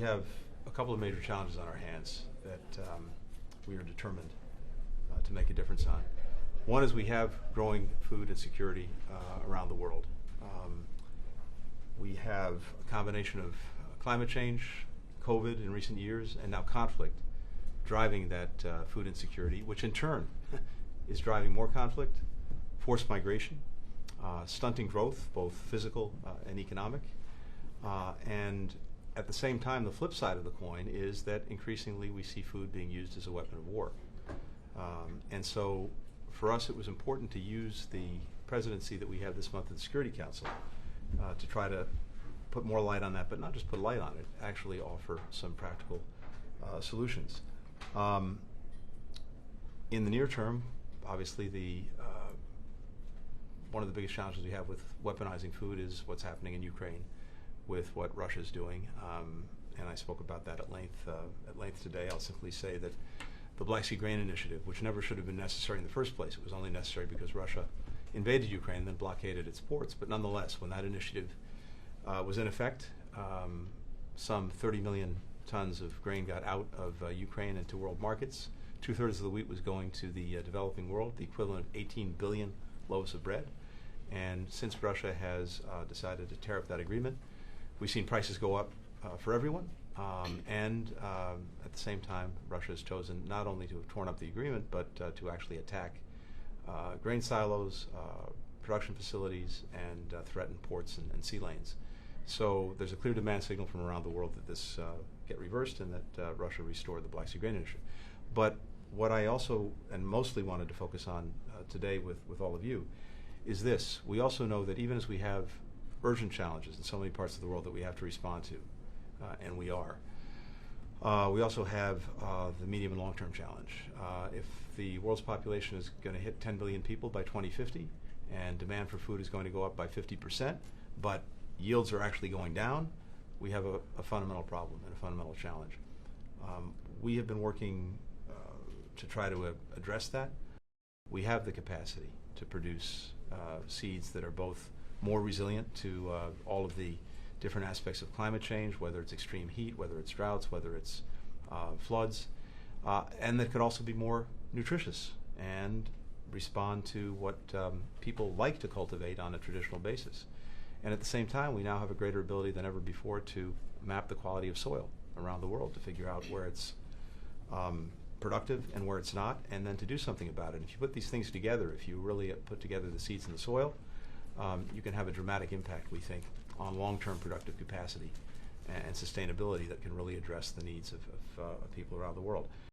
have a couple of major challenges on our hands that we are determined to make a difference on. One is we have growing food insecurity around the world. We have a combination of climate change, COVID in recent years, and now conflict driving that food insecurity, which in turn is driving more conflict, forced migration, stunting growth, both physical and economic. And at the same time, the flip side of the coin is that increasingly we see food being used as a weapon of war. And so for us, it was important to use the presidency that we have this month at the Security Council to try to put more light on that, but not just put light on it, actually offer some practical solutions. In the near term, obviously one of the biggest challenges we have with weaponizing food is what's happening in Ukraine with what Russia's doing, and I spoke about that at length today. I'll simply say that the Black Sea Grain Initiative, which never should have been necessary in the first place, it was only necessary because Russia invaded Ukraine and then blockaded its ports, but nonetheless, when that initiative was in effect, some 30 million tons of grain got out of Ukraine into world markets. 2/3 of the wheat was going to the developing world, the equivalent of 18 billion loaves of bread. And since Russia has decided to tear up that agreement, we've seen prices go up for everyone. And at the same time, Russia has chosen not only to have torn up the agreement, but to actually attack grain silos, production facilities, and threaten ports and sea lanes. So there's a clear demand signal from around the world that this get reversed and that Russia restore the Black Sea Grain Initiative. But what I also and mostly wanted to focus on today with all of you is this. We also know that even as we have urgent challenges in so many parts of the world that we have to respond to, and we are, we also have the medium and long-term challenge. If the world's population is going to hit 10 billion people by 2050, and demand for food is going to go up by 50%, but yields are actually going down, we have a fundamental problem and a fundamental challenge. We have been working to try to address that. We have the capacity to produce seeds that are both more resilient to all of the different aspects of climate change, whether it's extreme heat, whether it's droughts, whether it's floods, and that could also be more nutritious and respond to what people like to cultivate on a traditional basis. And at the same time, we now have a greater ability than ever before to map the quality of soil around the world, to figure out where it's productive and where it's not, and then to do something about it. If you put these things together, if you really put together the seeds in the soil, you can have a dramatic impact, we think, on long-term productive capacity and sustainability that can really address the needs of people around the world.